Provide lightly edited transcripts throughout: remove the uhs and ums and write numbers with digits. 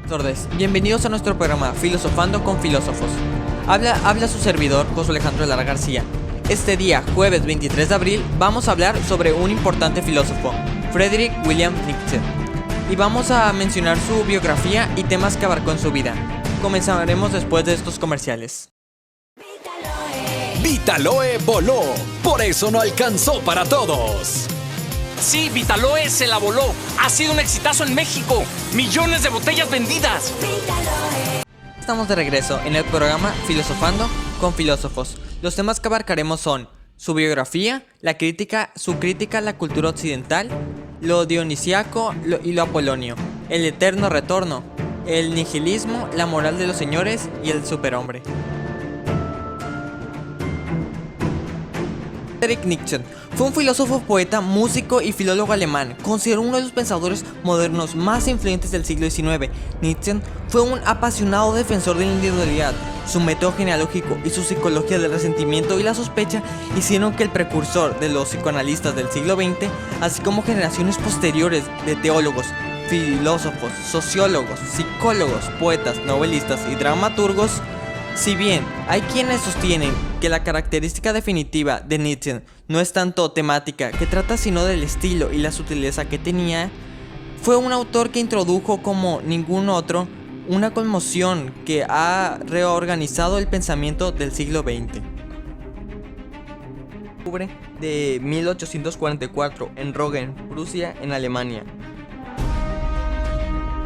Sordes, bienvenidos a nuestro programa Filosofando con Filósofos. Habla su servidor, José Alejandro Lara García. Este día, jueves 23 de abril, vamos a hablar sobre un importante filósofo, Friedrich Wilhelm Nietzsche. Y vamos a mencionar su biografía y temas que abarcó en su vida. Comenzaremos después de estos comerciales. Vitaloe voló, por eso no alcanzó para todos. Sí, Vitaloe se la voló. Ha sido un exitazo en México. Millones de botellas vendidas. Estamos de regreso en el programa Filosofando con Filósofos. Los temas que abarcaremos son su biografía, su crítica a la cultura occidental, lo dionisiaco y lo apolonio, el eterno retorno, el nihilismo, la moral de los señores y el superhombre. Friedrich Nietzsche fue un filósofo, poeta, músico y filólogo alemán, considerado uno de los pensadores modernos más influyentes del siglo XIX. Nietzsche fue un apasionado defensor de la individualidad. Su método genealógico y su psicología del resentimiento y la sospecha hicieron que el precursor de los psicoanalistas del siglo XX, así como generaciones posteriores de teólogos, filósofos, sociólogos, psicólogos, poetas, novelistas y dramaturgos. Si bien hay quienes sostienen que la característica definitiva de Nietzsche no es tanto temática que trata sino del estilo y la sutileza que tenía, fue un autor que introdujo como ningún otro una conmoción que ha reorganizado el pensamiento del siglo XX. En octubre de 1844 en Roggen, Prusia, en Alemania.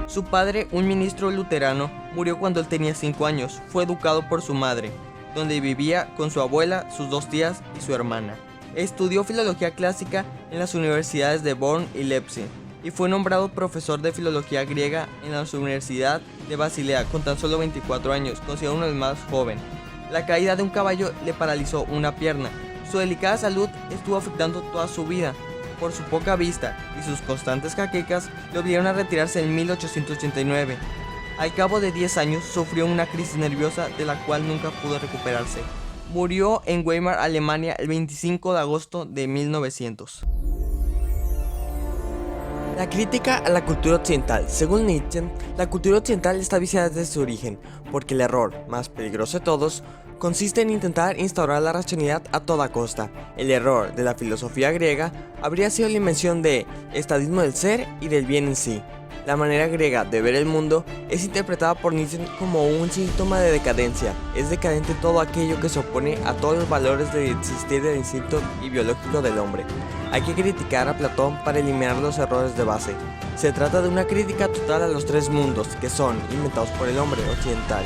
Su padre, un ministro luterano, murió cuando él tenía 5 años. Fue educado por su madre, donde vivía con su abuela, sus 2 tías y su hermana. Estudió filología clásica en las universidades de Bonn y Leipzig, y fue nombrado profesor de filología griega en la Universidad de Basilea con tan solo 24 años, considerado uno de los más jóvenes. La caída de un caballo le paralizó una pierna. Su delicada salud estuvo afectando toda su vida. Por su poca vista y sus constantes jaquecas, le obligaron a retirarse en 1889. Al cabo de 10 años sufrió una crisis nerviosa de la cual nunca pudo recuperarse. Murió en Weimar, Alemania, el 25 de agosto de 1900. La crítica a la cultura occidental. Según Nietzsche, la cultura occidental está viciada desde su origen, porque el error más peligroso de todos consiste en intentar instaurar la racionalidad a toda costa. El error de la filosofía griega habría sido la invención de estadismo del ser y del bien en sí. La manera griega de ver el mundo es interpretada por Nietzsche como un síntoma de decadencia. Es decadente todo aquello que se opone a todos los valores de existir del instinto y biológico del hombre. Hay que criticar a Platón para eliminar los errores de base. Se trata de una crítica total a los 3 mundos que son inventados por el hombre occidental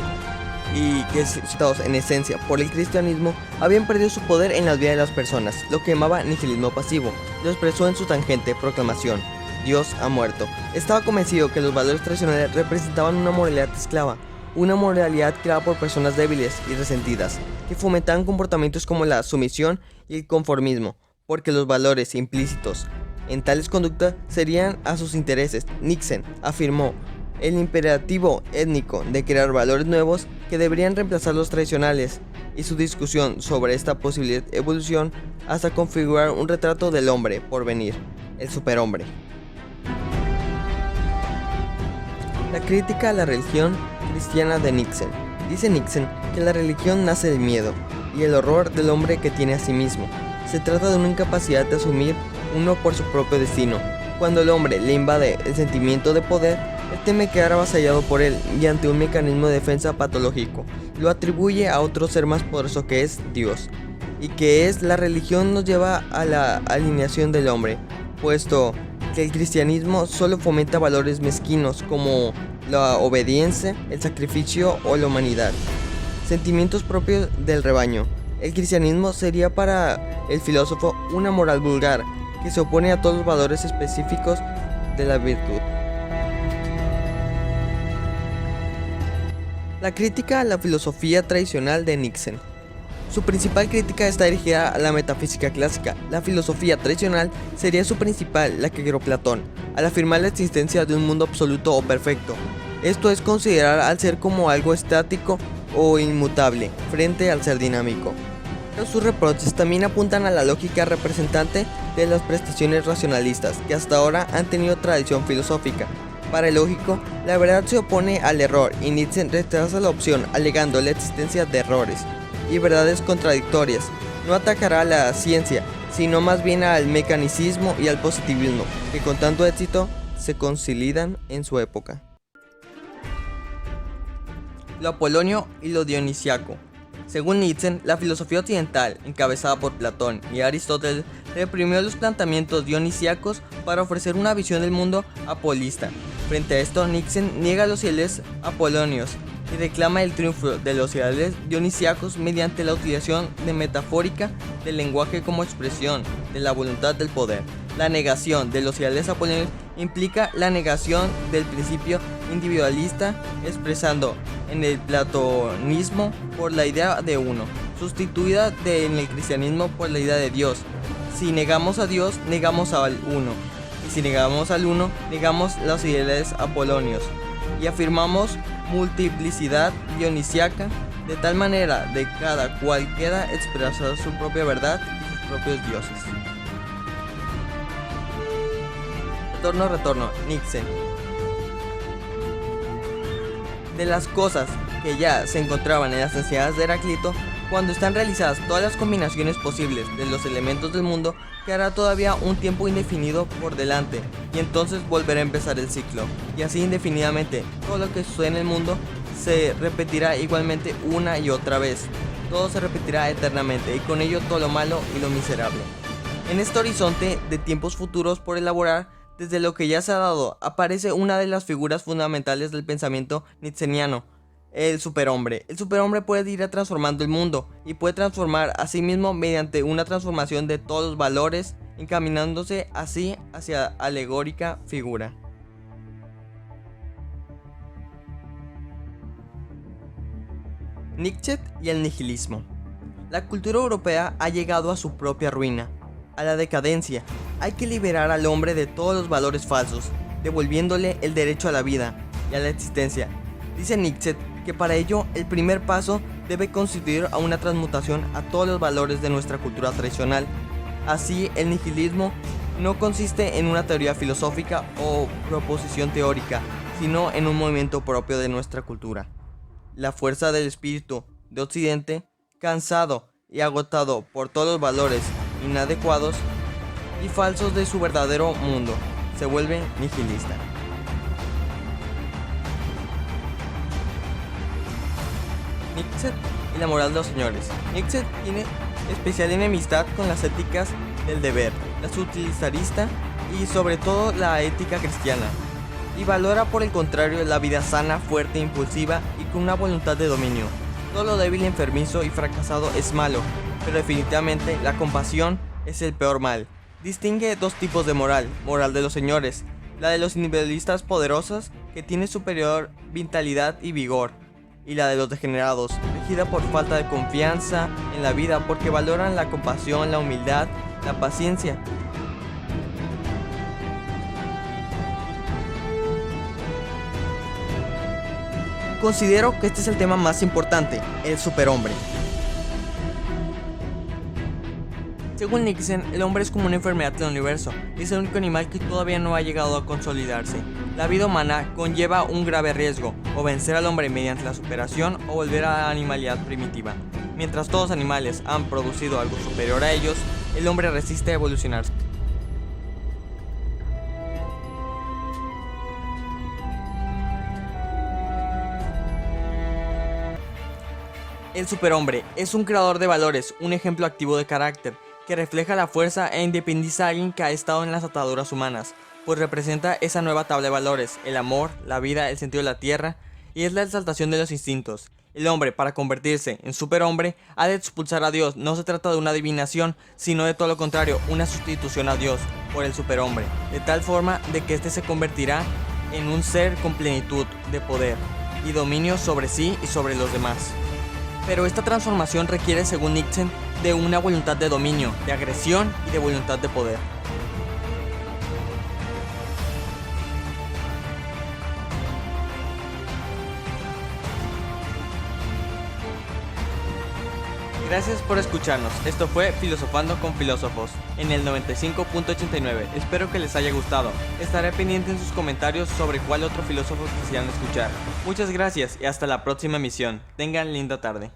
y que, citados en esencia por el cristianismo, habían perdido su poder en las vidas de las personas, lo que llamaba nihilismo pasivo. Lo expresó en su tangente proclamación: Dios ha muerto. Estaba convencido que los valores tradicionales representaban una moralidad esclava, una moralidad creada por personas débiles y resentidas, que fomentaban comportamientos como la sumisión y el conformismo, porque los valores implícitos en tales conductas serían a sus intereses. Nietzsche afirmó el imperativo étnico de crear valores nuevos que deberían reemplazar los tradicionales, y su discusión sobre esta posible evolución hasta configurar un retrato del hombre por venir, el superhombre. La crítica a la religión cristiana de Nietzsche. Dice Nietzsche que la religión nace del miedo y el horror del hombre que tiene a sí mismo. Se trata de una incapacidad de asumir uno por su propio destino. Cuando el hombre le invade el sentimiento de poder, él teme quedar avasallado por él y ante un mecanismo de defensa patológico lo atribuye a otro ser más poderoso que es Dios, y que es la religión nos lleva a la alineación del hombre, puesto que el cristianismo solo fomenta valores mezquinos como la obediencia, el sacrificio o la humanidad, sentimientos propios del rebaño. El cristianismo sería para el filósofo una moral vulgar que se opone a todos los valores específicos de la virtud. La crítica a la filosofía tradicional de Nietzsche. Su principal crítica está dirigida a la metafísica clásica. La filosofía tradicional sería su principal, la que creó Platón, al afirmar la existencia de un mundo absoluto o perfecto. Esto es considerar al ser como algo estático o inmutable frente al ser dinámico. Pero sus reproches también apuntan a la lógica representante de las prestaciones racionalistas que hasta ahora han tenido tradición filosófica. Paradójico, la verdad se opone al error y Nietzsche rechaza la opción alegando la existencia de errores y verdades contradictorias. No atacará a la ciencia, sino más bien al mecanicismo y al positivismo, que con tanto éxito se consolidan en su época. Lo apolonio y lo dionisiaco. Según Nietzsche, la filosofía occidental, encabezada por Platón y Aristóteles, reprimió los planteamientos dionisíacos para ofrecer una visión del mundo apolista. Frente a esto, Nietzsche niega los ideales apolonios y reclama el triunfo de los ideales dionisíacos mediante la utilización de metafórica del lenguaje como expresión de la voluntad del poder. La negación de los ideales apolonios implica la negación del principio individualista, expresando en el platonismo por la idea de uno, sustituida en el cristianismo por la idea de Dios. Si negamos a Dios, negamos al uno, y si negamos al uno, negamos los ideales apolonios, y afirmamos multiplicidad dionisíaca, de tal manera de cada cual queda expresar su propia verdad y sus propios dioses. Retorno, Nietzsche. De las cosas que ya se encontraban en las enseñanzas de Heráclito, cuando están realizadas todas las combinaciones posibles de los elementos del mundo, quedará todavía un tiempo indefinido por delante, y entonces volverá a empezar el ciclo, y así indefinidamente. Todo lo que sucede en el mundo se repetirá igualmente una y otra vez. Todo se repetirá eternamente, y con ello todo lo malo y lo miserable. En este horizonte de tiempos futuros por elaborar, desde lo que ya se ha dado, aparece una de las figuras fundamentales del pensamiento nietzscheano, el superhombre. El superhombre puede ir transformando el mundo y puede transformar a sí mismo mediante una transformación de todos los valores, encaminándose así hacia alegórica figura. Nietzsche y el nihilismo. La cultura europea ha llegado a su propia ruina, a la decadencia. Hay que liberar al hombre de todos los valores falsos, devolviéndole el derecho a la vida y a la existencia. Dice Nietzsche que para ello el primer paso debe constituir a una transmutación a todos los valores de nuestra cultura tradicional. Así, el nihilismo no consiste en una teoría filosófica o proposición teórica, sino en un movimiento propio de nuestra cultura. La fuerza del espíritu de Occidente, cansado y agotado por todos los valores inadecuados y falsos de su verdadero mundo, se vuelve nihilista. Nietzsche y la moral de los señores. Nietzsche tiene especial enemistad con las éticas del deber, la utilitarista y sobre todo la ética cristiana, y valora por el contrario la vida sana, fuerte, impulsiva y con una voluntad de dominio. Todo lo débil, enfermizo y fracasado es malo, pero definitivamente la compasión es el peor mal. Distingue dos tipos de moral: moral de los señores, la de los individualistas poderosos que tiene superior vitalidad y vigor, y la de los degenerados, regida por falta de confianza en la vida porque valoran la compasión, la humildad, la paciencia. Considero que este es el tema más importante, el superhombre. Según Nietzsche, el hombre es como una enfermedad del universo y es el único animal que todavía no ha llegado a consolidarse. La vida humana conlleva un grave riesgo, o vencer al hombre mediante la superación o volver a la animalidad primitiva. Mientras todos los animales han producido algo superior a ellos, el hombre resiste a evolucionarse. El superhombre es un creador de valores, un ejemplo activo de carácter, que refleja la fuerza e independencia de alguien que ha estado en las ataduras humanas, pues representa esa nueva tabla de valores, el amor, la vida, el sentido de la tierra, y es la exaltación de los instintos. El hombre, para convertirse en superhombre, ha de expulsar a Dios. No se trata de una adivinación, sino de todo lo contrario, una sustitución a Dios por el superhombre, de tal forma de que éste se convertirá en un ser con plenitud de poder y dominio sobre sí y sobre los demás. Pero esta transformación requiere, según Nietzsche, de una voluntad de dominio, de agresión y de voluntad de poder. Gracias por escucharnos. Esto fue Filosofando con Filósofos en el 95.89. Espero que les haya gustado. Estaré pendiente en sus comentarios sobre cuál otro filósofo quisieran escuchar. Muchas gracias y hasta la próxima emisión. Tengan linda tarde.